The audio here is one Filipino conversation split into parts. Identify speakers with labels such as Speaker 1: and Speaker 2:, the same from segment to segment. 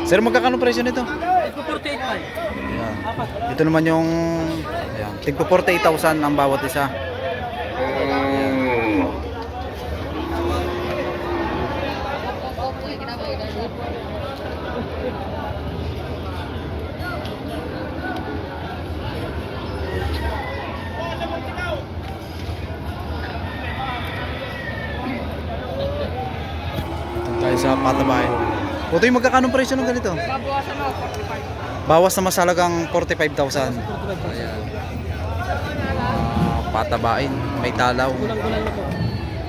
Speaker 1: Sir, magkakano presyo nito?
Speaker 2: 48 pa.
Speaker 1: Ayan. Ito naman yung ayan, tigpo 48,000 ang bawat isa. Ito tayo sa patabayan. Putoy, magkakano presyo ng ganito?
Speaker 2: Babawasan na 45.
Speaker 1: Bawas na masalagang 45,000. Ayan. Patabain, may talaw.
Speaker 2: Gulang-gulang na po.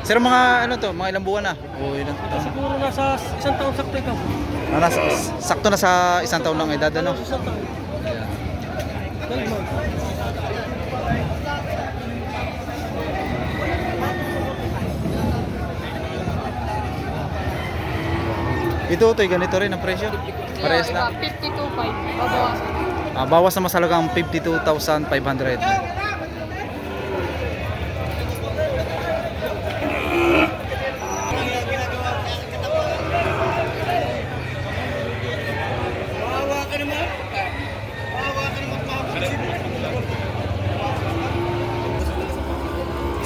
Speaker 1: Sir, mga ano to, mga ilang buwan na? O ilang taon?
Speaker 2: Siguro nasa isang taon sakto ikaw.
Speaker 1: Sakto na sa isang taon ng edad, ano?
Speaker 2: Isang taon.
Speaker 1: Ayan.
Speaker 2: 12 months.
Speaker 1: Ito, ganito rin ang presyo. Parehas lang.
Speaker 3: 52.5. Babawasan.
Speaker 1: Bawas na masalagang 52,500.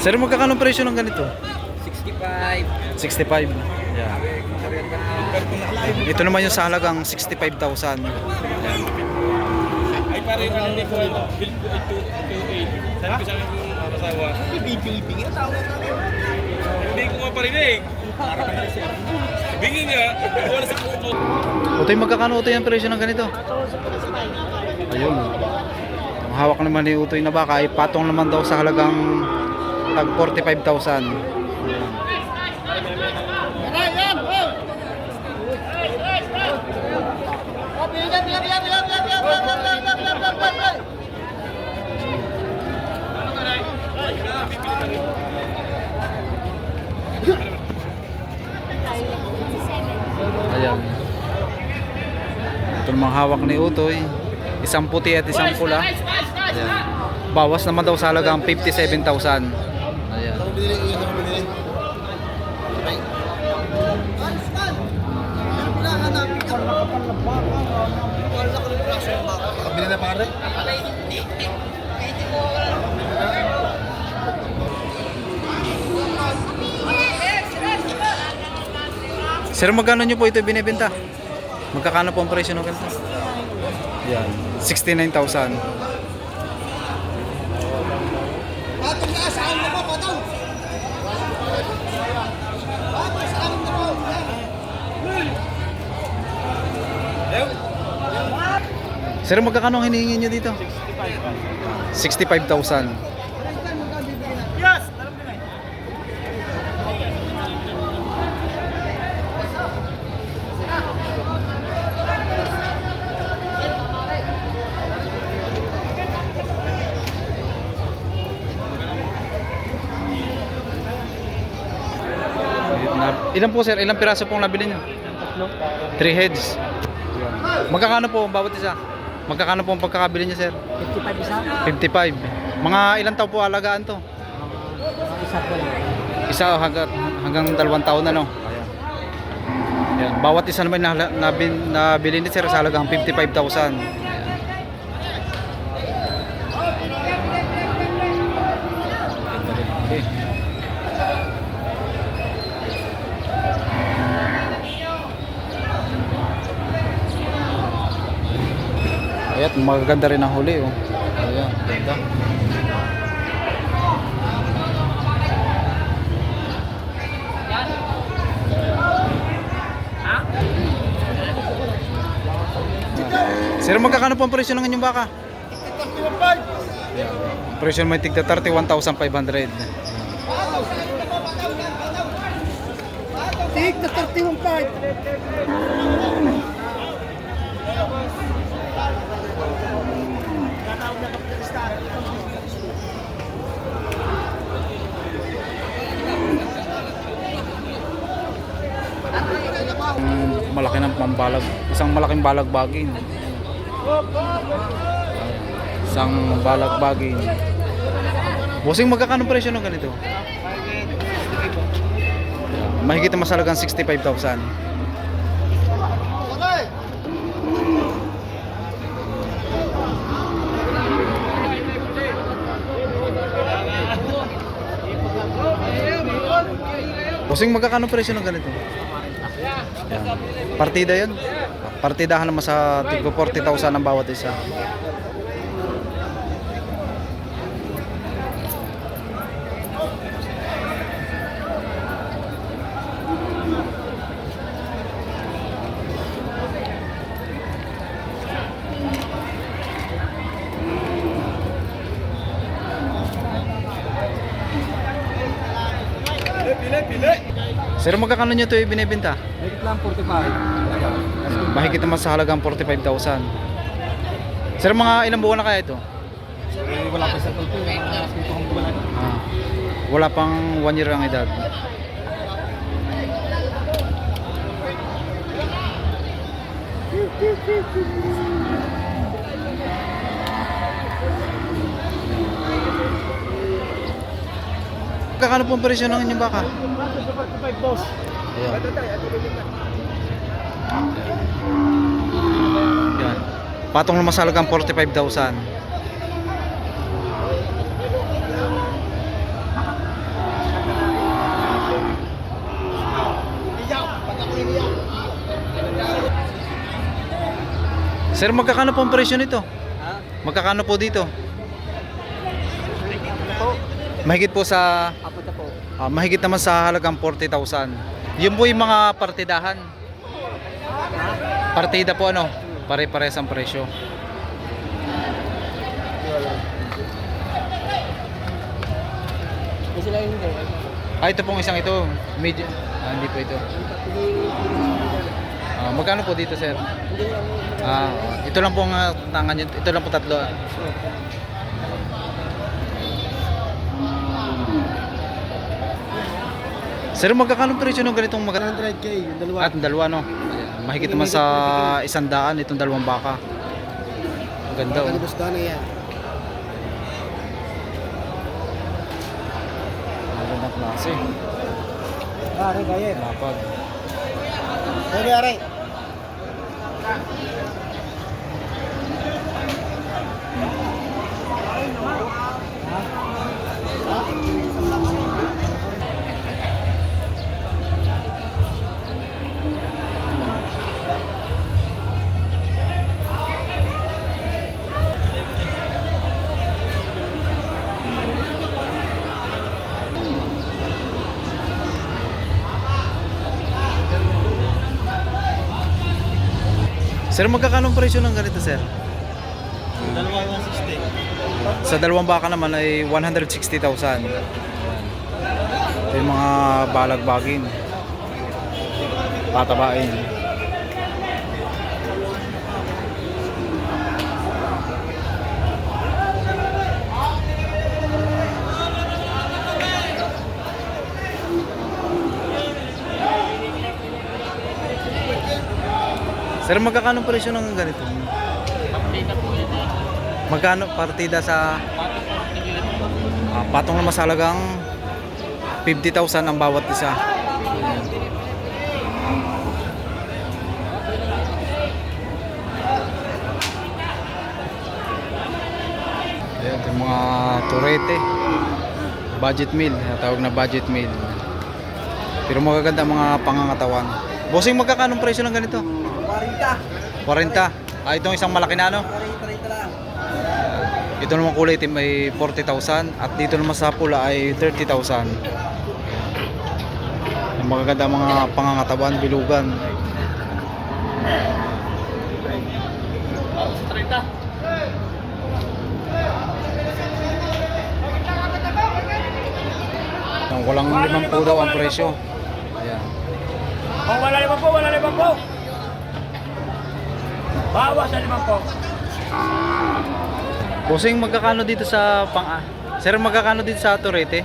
Speaker 1: Sir, magkakano presyo ng ganito?
Speaker 2: 65.
Speaker 1: 65. Yeah. Ito naman yung sa halagang 65,000.
Speaker 4: Ay pare yung ano ko, bill ko ay 228. Sabi ko sa akin yung asawa, bibing nga tawag natin. Hindi ko maparinig. Bingin nga, wala sa kuno.
Speaker 1: Utoy, magkakano utoy ang presyo ng ganito? Ayun. Ang hawak naman ni Utoy na baka ay patong naman daw sa halagang tag 45,000. Ayan. Ito namang hawak ni Utoy. Isang puti at isang pula. Ayan. Bawas naman daw sa halagang 57,000. Ayan.
Speaker 4: Kabili na pare.
Speaker 1: Sir, magkano nyo po ito binibenta? Magkakano po ang presyo ng ganito? Yan, 69,000. Sir, magkakano ang hinihingi nyo dito? 65,000.
Speaker 4: Yes!
Speaker 1: Ilan po sir? Ilang piraso pong nabili nyo? 3 heads. Magkakano po ang bawat isa? Magkakano po ang pagkakabili nyo sir?
Speaker 2: 55 isa.
Speaker 1: 55. Mga ilang taon po alagaan to?
Speaker 2: Isa po lang.
Speaker 1: Isa hanggang 2 taon na no? Ayan. Bawat isa naman nabili ni sir sa halagang 55,000. Okay. Ayan, magaganda rin ang huli oh. Ayan, ganda. Sir, magkakano po ang presyo ng inyong baka? Ang presyo may tigta 31,500.
Speaker 2: Tig na 31.5.
Speaker 1: Malaki ng isang malaking balagbagin. Isang balagbagin. Bossing, magkakano presyo ng ganito? Mahigit na masalagang 65,000. Bossing, magkakano presyo ng ganito? Yan. Partida yun? Partidahan naman sa tigpo 40,000 ang bawat isa. Sir, magkakano nyo ito binibenta?
Speaker 2: Mahigit lang 45.
Speaker 1: Mahigit naman sa halagang 45,000. Sir, mga ilang buwan na kaya ito?
Speaker 2: Wala pa sa tulpo.
Speaker 1: Wala pang 1 year ang edad. Magkakano po ang presyo ng inyong baka?
Speaker 2: 45 boss.
Speaker 1: Ayan. Yan. Patong naman sa halagang 45,000. Sir, magkakano po ang presyo nito?
Speaker 2: Ha?
Speaker 1: Magkakano po dito? Mahigit po sa
Speaker 2: Apat na po.
Speaker 1: mahigit naman sa halagang 40,000. Yun po yung mga partidahan. Partida po ano, pare-pares ang presyo.
Speaker 2: Kasi lang hindi.
Speaker 1: Ito pong isang ito, medyo, hindi po ito. Magkano po dito, sir? Ito lang po ang tangan nyo, ito lang po tatlo. Sir, magkakano presyo ng ganitong
Speaker 2: 100k, yung dalawa.
Speaker 1: At dalawa, no? Mahigit naman sa 100 itong dalawang baka. Ang ganda, oh.
Speaker 2: Kalibos doon na yan.
Speaker 1: Ang gandang klase.
Speaker 2: Aray, kaya.
Speaker 1: Lapad.
Speaker 2: Okay, aray.
Speaker 1: Sir, magkakano ang presyo ng ganito, sir?
Speaker 4: Dalawa 160.
Speaker 1: Sa dalawang baka naman ay 160,000. Ito yung mga balagbagin. Patabain. Sir, magkakano ang presyo ng ganito? Magkano partida sa patong na masalagang 50,000 ang bawat isa. Ayan, yung mga turete. Budget meal, tawag na budget meal. Pero magaganda mga pangangatawan. Bossing, magkakano ang presyo ng ganito? 40. Itong isang malaki na, ano?
Speaker 2: 40 lang.
Speaker 1: Ito naman kulay itim ay 40,000 at dito naman sa pula ay 30,000. Ang magaganda mga pangangatawan, bilugan. Ang walang 50 daw ang presyo. Ayan.
Speaker 4: Oh, wala naman po, wala naman po. Bawas na naman po.
Speaker 1: Bossing, magkakano dito sa Sir, magkakano dito sa turete?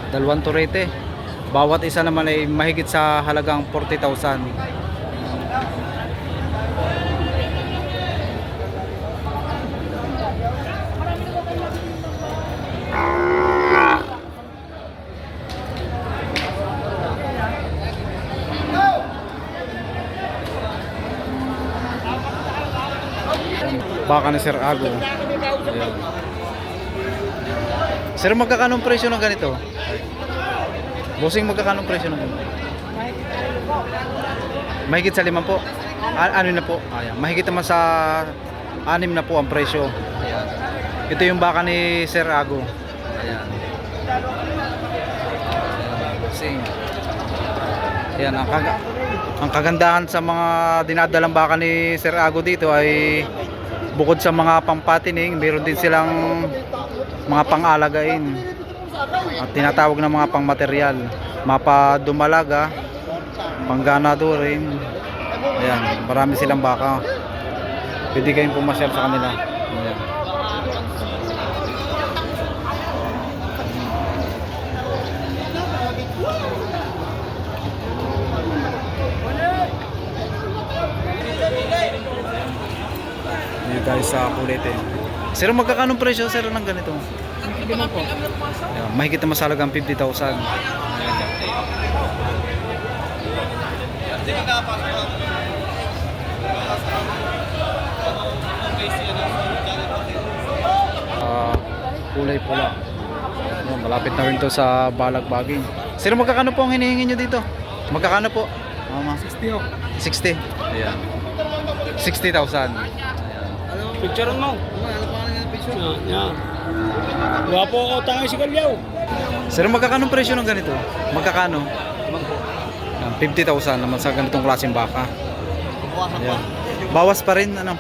Speaker 1: Dalawang turete. Bawat isa naman ay mahigit sa halagang 40,000. Baka ni Sir Ago. Ayan. Sir, magkakano ang presyo ng ganito? Bossing, magkakano ang presyo ng ganito? Mahigit sa 5 po. Ano na po? Ayan. Mahigit naman sa 6 na po ang presyo. Ayan. Ito yung baka ni Sir Ago. Ayan. Bossing. Ayan, ang kagandahan sa mga dinadalang baka ni Sir Ago dito ay bukod sa mga pampatining, meron din silang mga pang-alagain at tinatawag na mga pang-material, mapadumalaga, pangganado rin. Ayan, marami silang baka. Pwede kayong pumasyal sa kanila. Ayan. Dito tayo sa kulit eh. Sir, magkakano presyo sir ng ganito? Ayan, mahigit na masalagang 50,000. Kulay pula. Ayan, malapit na rin to sa balagbaging. Sir, magkakano po ang hinihingi nyo dito? Magkakano po? Mama? 60. Ayan. 60,000.
Speaker 4: Picture mo. Yan. Wala po ako tangay si Kalyaw.
Speaker 1: Sir, magkakano presyo ng ganito? Magkakano? 50,000 naman sa ganitong klaseng baka. Ayan. Bawas pa rin, ano?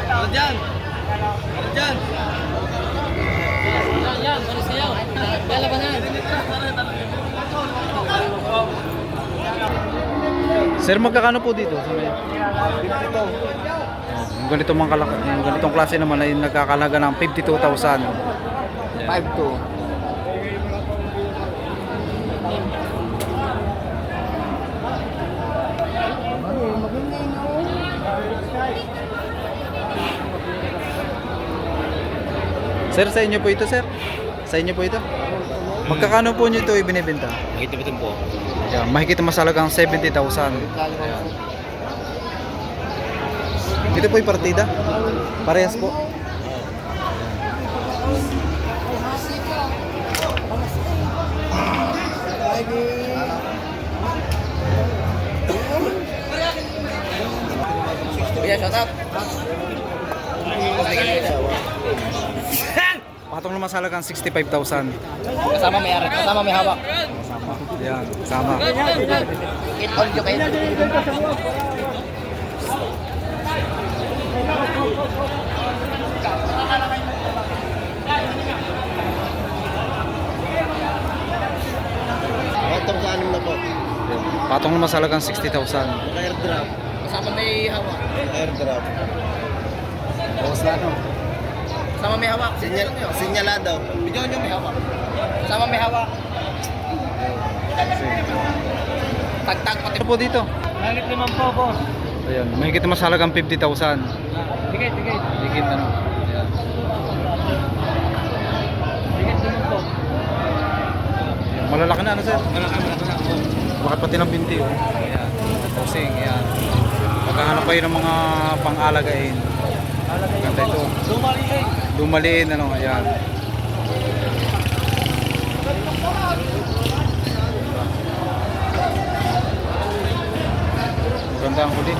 Speaker 4: Ano dyan? Ano dyan?
Speaker 3: Yan, ano sa'yo? Lalabanan.
Speaker 1: Sir, magkakano po dito? Yung ganitong mga yung ganitong klase naman ay nagkakalaga ng 52,000.
Speaker 2: 5-2.
Speaker 1: Sir, sa inyo po ito, sir? Sa inyo po ito? Magkakano po nyo ito ibinibenta?
Speaker 4: Makita po.
Speaker 1: Ayan, mahigit na masalagang 70,000. Ayan. Ito po yung partida. Parehas po.
Speaker 2: Kuya, shout out.
Speaker 1: Patong na masalagang 65,000.
Speaker 2: Kasama may ari, kasama may hawak.
Speaker 1: Ayan, sama.
Speaker 2: It all you can. Patong sa anim na po.
Speaker 1: Ayan, patong na masalagang 60,000.
Speaker 2: Airdrop. Kasama may hawak. Airdrop.
Speaker 1: Bawas na ano?
Speaker 2: Kasama may hawak. Sinyalado. Bigyan nyo may hawak. Kasama may hawak. Tagtag pati.
Speaker 1: Ito po dito.
Speaker 3: Langit naman po, boss.
Speaker 1: Ayan, mahigit na masalagang 50,000.
Speaker 3: Dikit.
Speaker 1: Higit ano? Ayan.
Speaker 3: Dikit naman po.
Speaker 1: Ayan, malalaki na ano sir? Malaki na. Bakit pati ng binti oh. Ayan. Posing, ayan. Maghahanap kayo ng mga pang-alagain. Ganda ito. Dumaliin ano, ayan. Maganda ang huli.